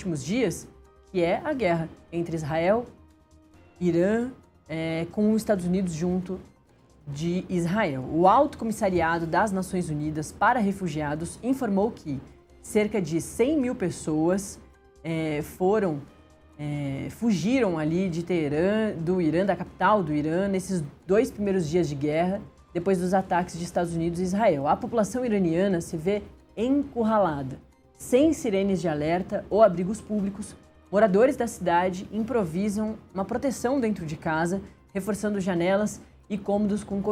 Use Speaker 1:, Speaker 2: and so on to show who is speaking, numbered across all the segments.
Speaker 1: últimos dias, que é a guerra entre Israel, Irã, com os Estados Unidos junto de Israel. O Alto Comissariado das Nações Unidas para Refugiados informou que cerca de 100 mil pessoas fugiram ali de Teherã, do Irã, da capital do Irã, nesses 2 primeiros dias de guerra, depois dos ataques de Estados Unidos e Israel. A população iraniana se vê encurralada, sem sirenes de alerta ou abrigos públicos. Moradores da cidade improvisam uma proteção dentro de casa, reforçando janelas e cômodos com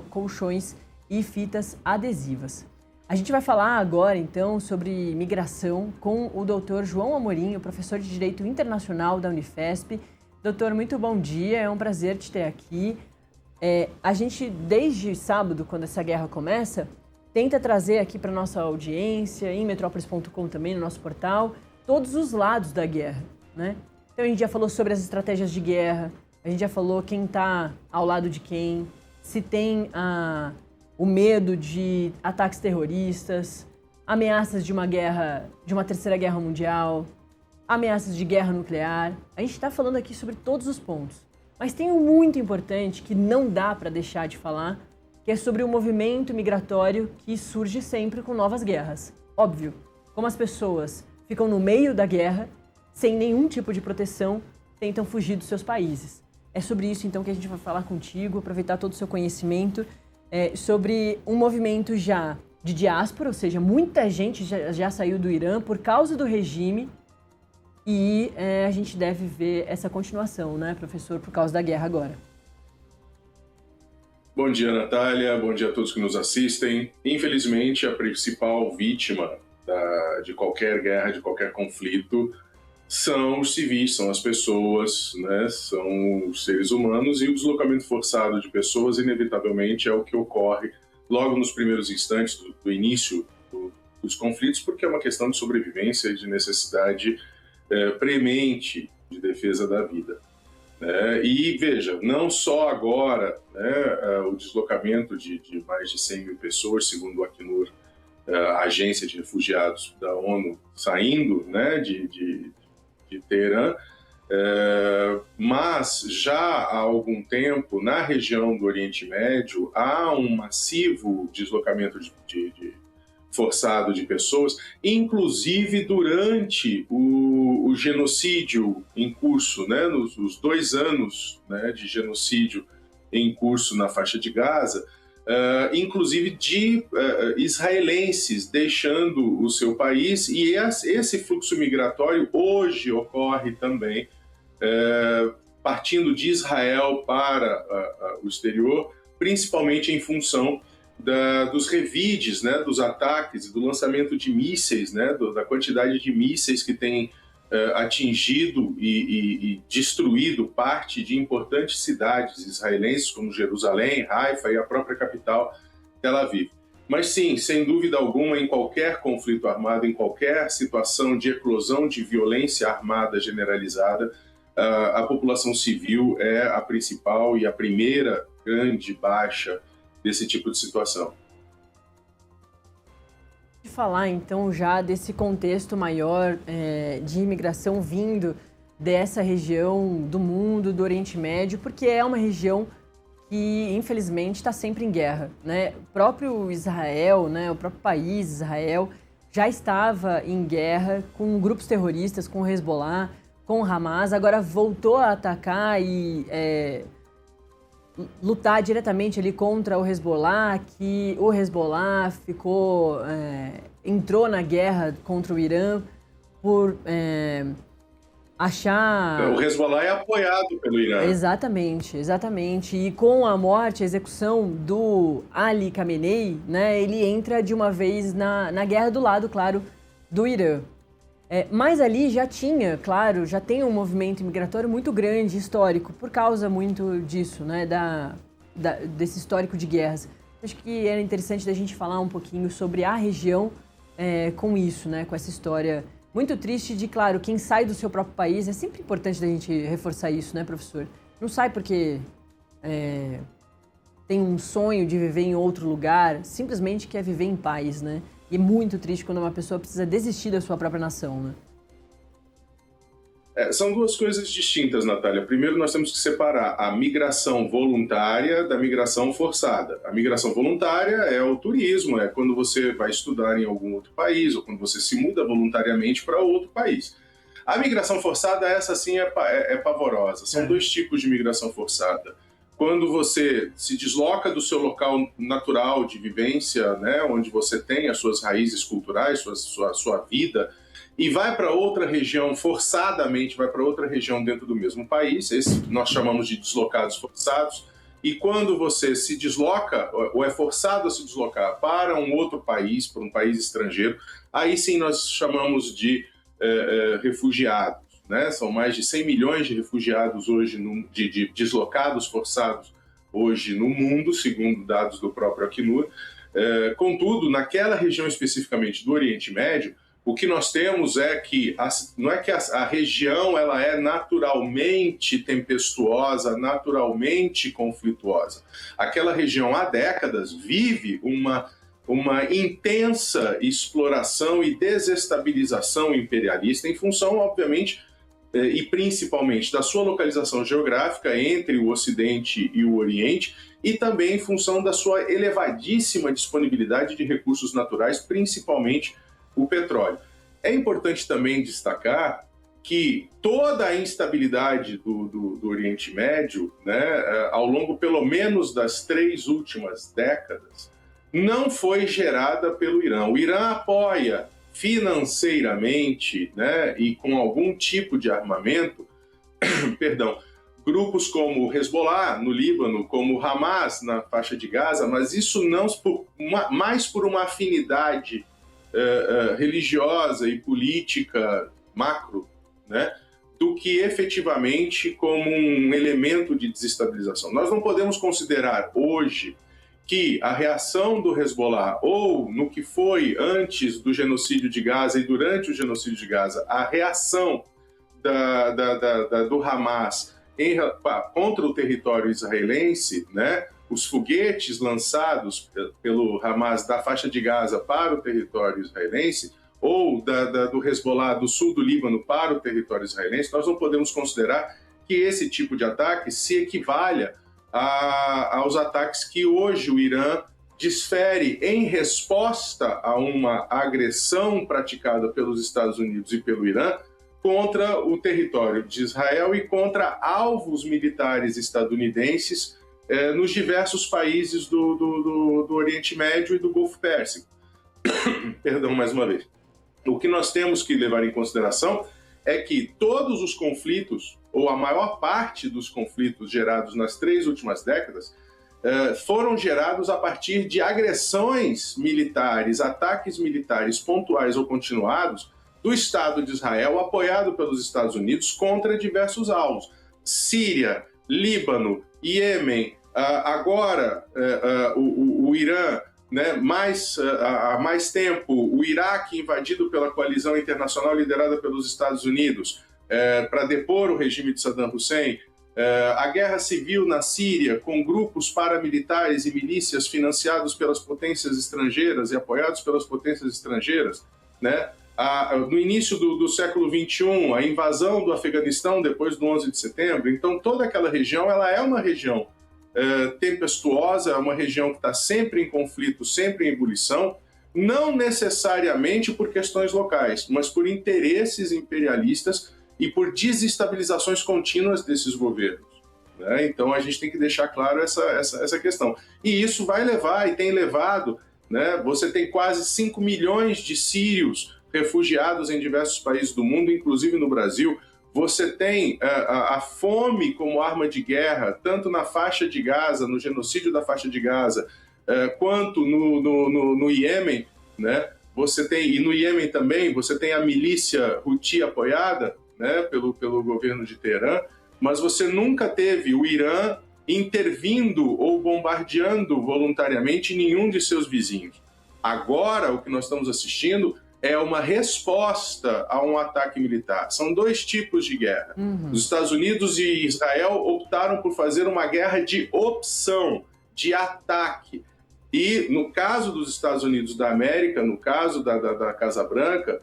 Speaker 1: colchões e fitas adesivas. A gente vai falar agora, então, sobre migração com o Dr. João Amorim, professor de Direito Internacional da Unifesp. Doutor, muito bom dia, é um prazer te ter aqui. A gente, desde sábado, quando essa guerra começa, tenta trazer aqui para nossa audiência, em metrópolis.com também, no nosso portal, todos os lados da guerra, né? Então a gente já falou sobre as estratégias de guerra, a gente já falou quem está ao lado de quem, se tem o medo de ataques terroristas, ameaças de uma terceira guerra mundial, ameaças de guerra nuclear. A gente está falando aqui sobre todos os pontos. Mas tem um muito importante que não dá para deixar de falar, que é sobre o movimento migratório que surge sempre com novas guerras. Óbvio, como as pessoas ficam no meio da guerra, sem nenhum tipo de proteção, tentam fugir dos seus países. É sobre isso, então, que a gente vai falar contigo, aproveitar todo o seu conhecimento, sobre um movimento já de diáspora, ou seja, muita gente já saiu do Irã por causa do regime e a gente deve ver essa continuação, né, professor, por causa da guerra agora.
Speaker 2: Bom dia, Natália. Bom dia a todos que nos assistem. Infelizmente, a principal vítima de qualquer guerra, de qualquer conflito, são os civis, são as pessoas, né? São os seres humanos, e o deslocamento forçado de pessoas, inevitavelmente, é o que ocorre logo nos primeiros instantes do início dos conflitos, porque é uma questão de sobrevivência e de necessidade premente de defesa da vida. E veja, não só agora, né, o deslocamento de mais de 100 mil pessoas, segundo o Acnur, a agência de refugiados da ONU, saindo, né, de Teherã, mas já há algum tempo, na região do Oriente Médio, há um massivo deslocamento forçado de pessoas, inclusive durante o genocídio em curso, né, nos 2 anos, né, de genocídio em curso na faixa de Gaza, inclusive de israelenses deixando o seu país, e esse fluxo migratório hoje ocorre também partindo de Israel para o exterior, principalmente em função dos revides, né, dos ataques e do lançamento de mísseis, né, da quantidade de mísseis que tem atingido e destruído parte de importantes cidades israelenses, como Jerusalém, Haifa e a própria capital, Tel Aviv. Mas sim, sem dúvida alguma, em qualquer conflito armado, em qualquer situação de eclosão de violência armada generalizada, a população civil é a principal e a primeira grande baixa desse tipo de situação.
Speaker 1: De falar, então, já desse contexto maior de imigração vindo dessa região do mundo, do Oriente Médio, porque é uma região que, infelizmente, está sempre em guerra, né? O próprio Israel, né, o próprio país, Israel, já estava em guerra com grupos terroristas, com o Hezbollah, com o Hamas, agora voltou a atacar e lutar diretamente ali contra o Hezbollah, que o Hezbollah entrou na guerra contra o Irã por achar...
Speaker 2: O Hezbollah é apoiado pelo Irã.
Speaker 1: Exatamente. E com a morte, a execução do Ali Khamenei, né, ele entra de uma vez na guerra do lado, claro, do Irã. Mas ali já tem um movimento migratório muito grande, histórico, por causa muito disso, né, desse histórico de guerras. Acho que era interessante da gente falar um pouquinho sobre a região com isso, né, com essa história muito triste de, claro, quem sai do seu próprio país. É sempre importante da gente reforçar isso, né, professor? Não sai porque tem um sonho de viver em outro lugar, simplesmente quer viver em paz, né? E é muito triste quando uma pessoa precisa desistir da sua própria nação, né?
Speaker 2: São duas coisas distintas, Natália. Primeiro, nós temos que separar a migração voluntária da migração forçada. A migração voluntária é o turismo, é quando você vai estudar em algum outro país ou quando você se muda voluntariamente para outro país. A migração forçada, essa sim é pavorosa. São dois tipos de migração forçada. Quando você se desloca do seu local natural de vivência, né, onde você tem as suas raízes culturais, sua vida, e vai para outra região, forçadamente vai para outra região dentro do mesmo país, esse nós chamamos de deslocados forçados, e quando você se desloca, ou é forçado a se deslocar para um outro país, para um país estrangeiro, aí sim nós chamamos de refugiados, né? São mais de 100 milhões de refugiados hoje, de deslocados forçados hoje no mundo, segundo dados do próprio Acnur. Contudo, naquela região especificamente do Oriente Médio, o que nós temos é que não é que a região ela é naturalmente tempestuosa, naturalmente conflituosa. Aquela região há décadas vive uma intensa exploração e desestabilização imperialista em função, obviamente, e principalmente da sua localização geográfica entre o Ocidente e o Oriente, e também em função da sua elevadíssima disponibilidade de recursos naturais, principalmente o petróleo. É importante também destacar que toda a instabilidade do Oriente Médio, né, ao longo pelo menos das 3 últimas décadas, não foi gerada pelo Irã. O Irã apoia financeiramente, né, e com algum tipo de armamento, grupos como o Hezbollah no Líbano, como o Hamas na faixa de Gaza, mas isso não mais por uma afinidade religiosa e política macro, né, do que efetivamente como um elemento de desestabilização. Nós não podemos considerar hoje que a reação do Hezbollah, ou no que foi antes do genocídio de Gaza e durante o genocídio de Gaza, a reação do Hamas contra o território israelense, né, os foguetes lançados pelo Hamas da faixa de Gaza para o território israelense, ou do Hezbollah do sul do Líbano para o território israelense, nós não podemos considerar que esse tipo de ataque se equivalha aos ataques que hoje o Irã desfere em resposta a uma agressão praticada pelos Estados Unidos e pelo Irã contra o território de Israel e contra alvos militares estadunidenses nos diversos países do Oriente Médio e do Golfo Pérsico. Perdão, mais uma vez. O que nós temos que levar em consideração é que todos os conflitos, ou a maior parte dos conflitos gerados nas 3 últimas décadas, foram gerados a partir de agressões militares, ataques militares pontuais ou continuados do Estado de Israel, apoiado pelos Estados Unidos, contra diversos alvos. Síria, Líbano, Iêmen, agora o Irã, né, há mais tempo, o Iraque invadido pela coalizão internacional liderada pelos Estados Unidos para depor o regime de Saddam Hussein, a guerra civil na Síria, com grupos paramilitares e milícias financiados pelas potências estrangeiras e apoiados pelas potências estrangeiras, né? No início do século XXI, a invasão do Afeganistão depois do 11 de setembro. Então, toda aquela região ela é uma região tempestuosa, é uma região que está sempre em conflito, sempre em ebulição, não necessariamente por questões locais, mas por interesses imperialistas e por desestabilizações contínuas desses governos, né? Então, a gente tem que deixar claro essa questão. E isso vai levar, e tem levado, né? Você tem quase 5 milhões de sírios refugiados em diversos países do mundo, inclusive no Brasil. Você tem a fome como arma de guerra, tanto na faixa de Gaza, no genocídio da faixa de Gaza, quanto no Iêmen, né? E no Iêmen também, você tem a milícia Houthi apoiada, né, pelo governo de Teherã, mas você nunca teve o Irã intervindo ou bombardeando voluntariamente nenhum de seus vizinhos. Agora, o que nós estamos assistindo é uma resposta a um ataque militar. São 2 tipos de guerra. Os Estados Unidos e Israel optaram por fazer uma guerra de opção, de ataque. E no caso dos Estados Unidos da América, no caso da Casa Branca,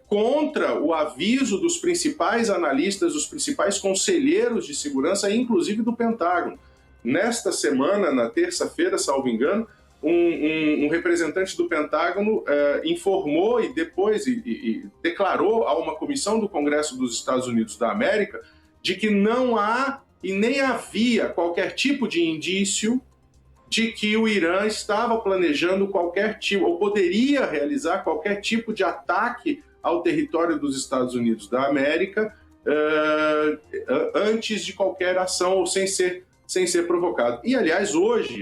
Speaker 2: contra o aviso dos principais analistas, dos principais conselheiros de segurança, inclusive do Pentágono. Nesta semana, na terça-feira, salvo engano, um representante do Pentágono informou e depois declarou a uma comissão do Congresso dos Estados Unidos da América de que não há e nem havia qualquer tipo de indício de que o Irã estava planejando qualquer tipo, ou poderia realizar qualquer tipo de ataque ao território dos Estados Unidos da América antes de qualquer ação ou sem ser provocado. E, aliás,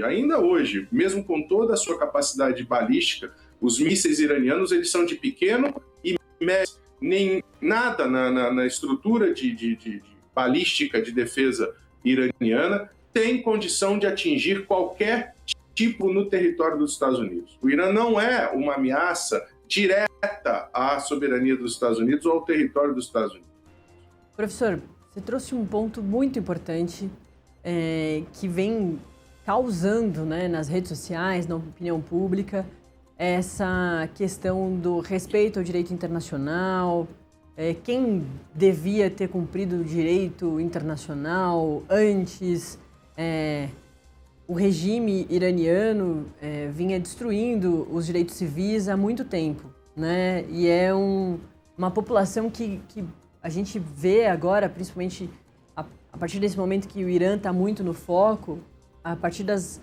Speaker 2: ainda hoje, mesmo com toda a sua capacidade balística, os mísseis iranianos eles são de pequeno e médio, nem nada na estrutura de balística de defesa iraniana tem condição de atingir qualquer tipo no território dos Estados Unidos. O Irã não é uma ameaça direta à soberania dos Estados Unidos ou ao território dos Estados Unidos.
Speaker 1: Professor, você trouxe um ponto muito importante que vem causando, né, nas redes sociais, na opinião pública, essa questão do respeito ao direito internacional, quem devia ter cumprido o direito internacional antes. O regime iraniano vinha destruindo os direitos civis há muito tempo, né? E é uma população que a gente vê agora, principalmente a partir desse momento que o Irã está muito no foco, a partir das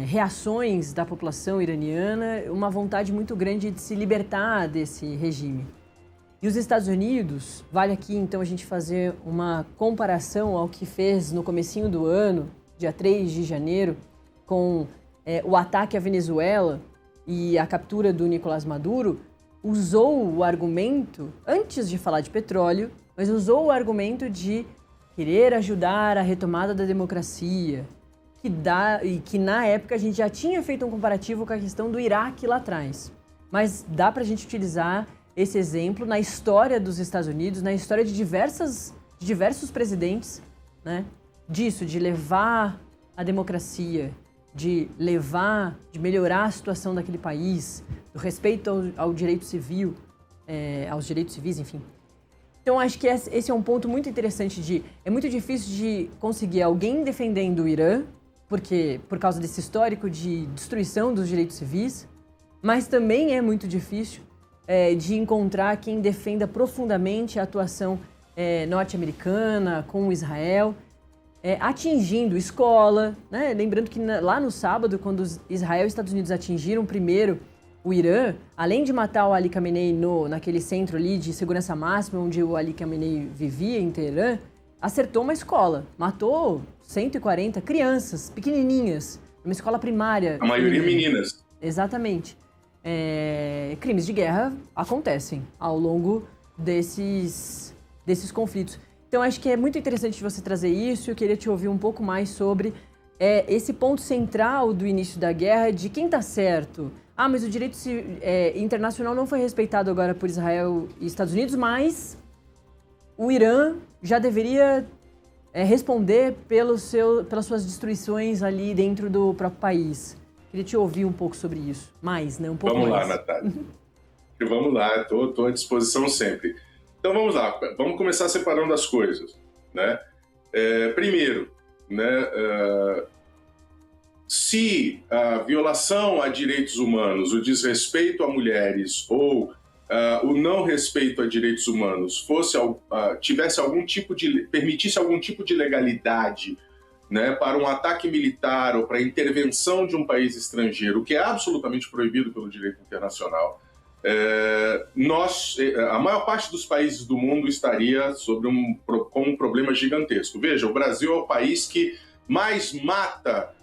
Speaker 1: reações da população iraniana, uma vontade muito grande de se libertar desse regime. E os Estados Unidos, vale aqui então a gente fazer uma comparação ao que fez no comecinho do ano, dia 3 de janeiro, com o ataque à Venezuela e a captura do Nicolás Maduro, usou o argumento, antes de falar de petróleo, mas usou o argumento de querer ajudar a retomada da democracia, e que na época a gente já tinha feito um comparativo com a questão do Iraque lá atrás. Mas dá pra gente utilizar esse exemplo na história dos Estados Unidos, na história de diversos presidentes, né? Disso, de levar a democracia, de melhorar a situação daquele país, do respeito ao direito civil, aos direitos civis, enfim. Então, acho que esse é um ponto muito interessante é muito difícil de conseguir alguém defendendo o Irã, por causa desse histórico de destruição dos direitos civis, mas também é muito difícil de encontrar quem defenda profundamente a atuação norte-americana com Israel, atingindo escola, né? Lembrando que lá no sábado, quando Israel e Estados Unidos atingiram primeiro o Irã, além de matar o Ali Khamenei naquele centro ali de segurança máxima, onde o Ali Khamenei vivia, em Teherã, acertou uma escola, matou 140 crianças pequenininhas, numa escola primária.
Speaker 2: A maioria meninas.
Speaker 1: Exatamente. Crimes de guerra acontecem ao longo desses conflitos. Então, acho que é muito interessante você trazer isso. Eu queria te ouvir um pouco mais sobre esse ponto central do início da guerra, de quem está certo. Mas o direito internacional não foi respeitado agora por Israel e Estados Unidos, mas o Irã já deveria responder pelas suas destruições ali dentro do próprio país. Queria te ouvir um pouco sobre isso. Um pouco mais.
Speaker 2: Vamos lá, Natália. Vamos lá, estou à disposição sempre. Então vamos lá, vamos começar separando as coisas, né? Primeiro, né, se a violação a direitos humanos, o desrespeito a mulheres ou o não respeito a direitos humanos permitisse algum tipo de legalidade, né, para um ataque militar ou para a intervenção de um país estrangeiro, o que é absolutamente proibido pelo direito internacional, a maior parte dos países do mundo estaria com um problema gigantesco. Veja, o Brasil é o país que mais mata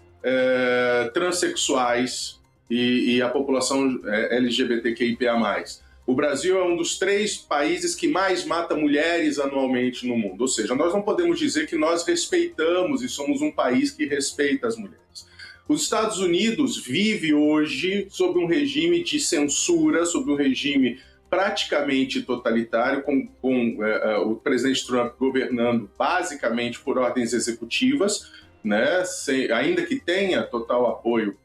Speaker 2: transexuais e a população LGBTQIA+. O Brasil é um dos 3 países que mais mata mulheres anualmente no mundo. Ou seja, nós não podemos dizer que nós respeitamos e somos um país que respeita as mulheres. Os Estados Unidos vive hoje sob um regime de censura, sob um regime praticamente totalitário, com o presidente Trump governando basicamente por ordens executivas, né, ainda que tenha total apoio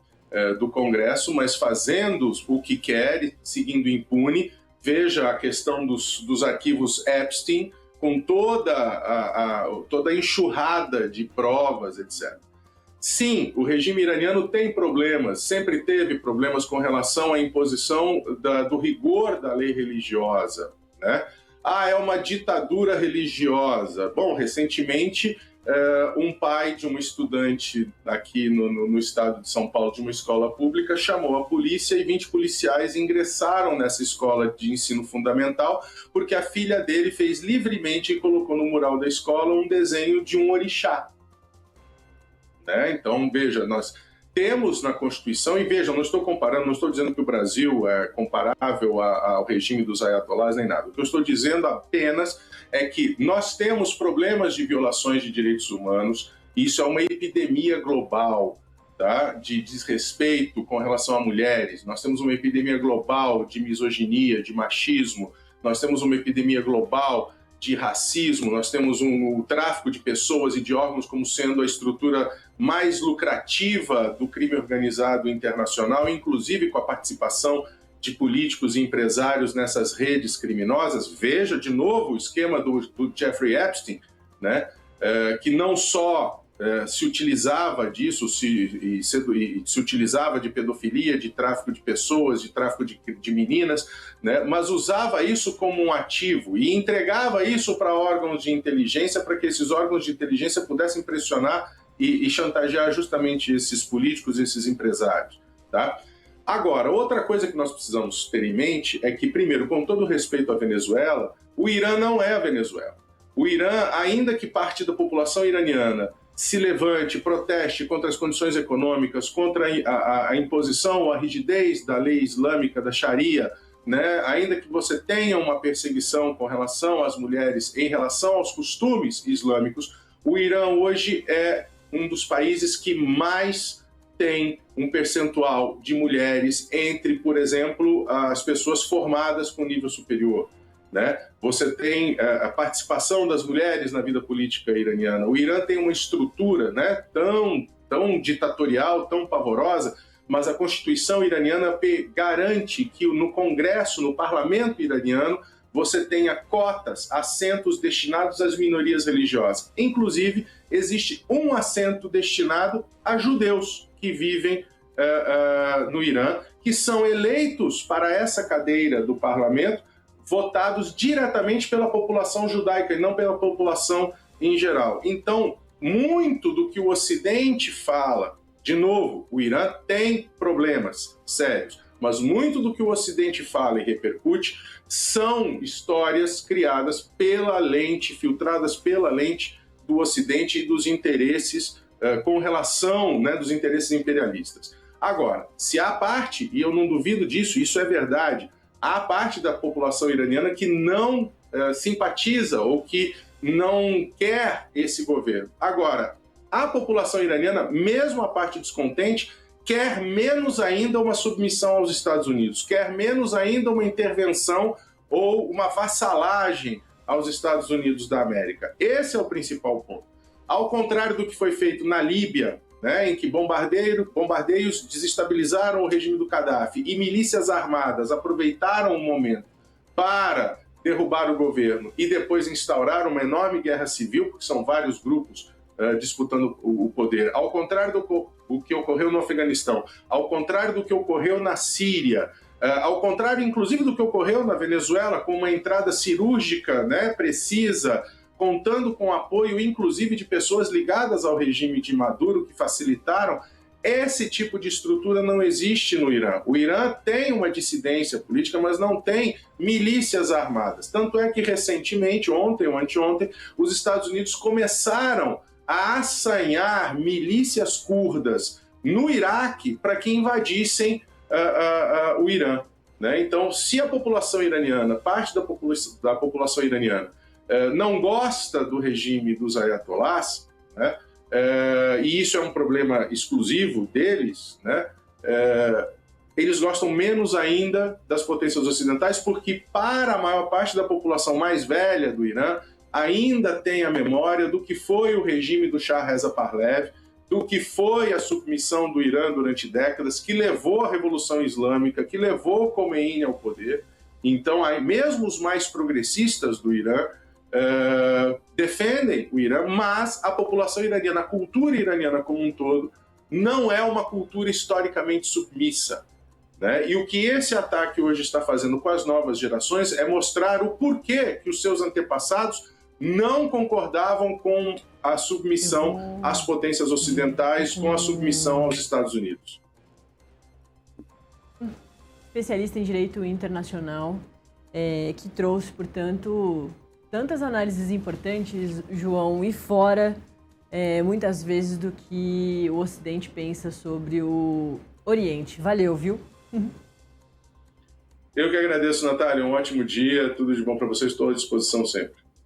Speaker 2: do Congresso, mas fazendo o que quer, seguindo impune, Veja a questão dos arquivos Epstein, com toda a enxurrada de provas, etc. Sim, o regime iraniano tem problemas, sempre teve problemas com relação à imposição do rigor da lei religiosa, né? É uma ditadura religiosa. Bom, recentemente, um pai de uma estudante aqui no estado de São Paulo, de uma escola pública, chamou a polícia e 20 policiais ingressaram nessa escola de ensino fundamental porque a filha dele fez livremente e colocou no mural da escola um desenho de um orixá. Né? Então, veja, nós temos na Constituição, e veja, não estou comparando, não estou dizendo que o Brasil é comparável ao regime dos ayatollahs nem nada. O que eu estou dizendo apenas é que nós temos problemas de violações de direitos humanos, e isso é uma epidemia global, tá? De desrespeito com relação a mulheres. Nós temos uma epidemia global de misoginia, de machismo, nós temos uma epidemia global de racismo, nós temos o tráfico de pessoas e de órgãos como sendo a estrutura mais lucrativa do crime organizado internacional, inclusive com a participação de políticos e empresários nessas redes criminosas. Veja, de novo, o esquema do Jeffrey Epstein, né? Que não só se utilizava disso, se utilizava de pedofilia, de tráfico de pessoas, de tráfico de meninas, né? Mas usava isso como um ativo e entregava isso para órgãos de inteligência, para que esses órgãos de inteligência pudessem pressionar e chantagear justamente esses políticos, esses empresários, tá? Agora, outra coisa que nós precisamos ter em mente é que, primeiro, com todo respeito à Venezuela, o Irã não é a Venezuela. O Irã, ainda que parte da população iraniana se levante, proteste contra as condições econômicas, contra a imposição, a rigidez da lei islâmica, da Sharia, né? Ainda que você tenha uma perseguição com relação às mulheres em relação aos costumes islâmicos, o Irã hoje é um dos países que mais tem um percentual de mulheres entre, por exemplo, as pessoas formadas com nível superior, né? Você tem a participação das mulheres na vida política iraniana. O Irã tem uma estrutura, né, tão ditatorial, tão pavorosa, mas a Constituição iraniana garante que no Congresso, no parlamento iraniano, você tenha cotas, assentos destinados às minorias religiosas. Inclusive, existe um assento destinado a judeus que vivem no Irã, que são eleitos para essa cadeira do parlamento, votados diretamente pela população judaica e não pela população em geral. Então, muito do que o Ocidente fala, de novo, o Irã tem problemas sérios, mas muito do que o Ocidente fala e repercute são histórias criadas pela lente, filtradas pela lente do Ocidente e dos interesses com relação, né, dos interesses imperialistas. Agora, se há parte, e eu não duvido disso, isso é verdade, há parte da população iraniana que não simpatiza ou que não quer esse governo. Agora, a população iraniana, mesmo a parte descontente, quer menos ainda uma submissão aos Estados Unidos, quer menos ainda uma intervenção ou uma vassalagem aos Estados Unidos da América. Esse é o principal ponto. Ao contrário do que foi feito na Líbia, né, em que bombardeios desestabilizaram o regime do Gaddafi e milícias armadas aproveitaram o momento para derrubar o governo e depois instaurar uma enorme guerra civil, porque são vários grupos disputando o poder. Ao contrário do que ocorreu no Afeganistão, ao contrário do que ocorreu na Síria, ao contrário, inclusive, do que ocorreu na Venezuela, com uma entrada cirúrgica, né, precisa, contando com apoio, inclusive, de pessoas ligadas ao regime de Maduro, que facilitaram. Esse tipo de estrutura não existe no Irã. O Irã tem uma dissidência política, mas não tem milícias armadas. Tanto é que, recentemente, ontem ou anteontem, os Estados Unidos começaram a assanhar milícias curdas no Iraque para que invadissem o Irã, né? Então, se a população iraniana, parte da população iraniana, não gosta do regime dos ayatollahs, né? E isso é um problema exclusivo deles, né? Eles gostam menos ainda das potências ocidentais, porque para a maior parte da população mais velha do Irã ainda tem a memória do que foi o regime do Shah Reza Pahlavi, do que foi a submissão do Irã durante décadas, que levou à Revolução Islâmica, que levou Khomeini ao poder. Então, aí, mesmo os mais progressistas do Irã defendem o Irã, mas a população iraniana, a cultura iraniana como um todo, não é uma cultura historicamente submissa, né? E o que esse ataque hoje está fazendo com as novas gerações é mostrar o porquê que os seus antepassados não concordavam com a submissão às potências ocidentais, com a submissão aos Estados Unidos.
Speaker 1: Especialista em direito internacional, que trouxe, portanto, tantas análises importantes, João, e fora, muitas vezes, do que o Ocidente pensa sobre o Oriente. Valeu, viu?
Speaker 2: Eu que agradeço, Natália. Um ótimo dia. Tudo de bom para vocês. Estou à disposição sempre.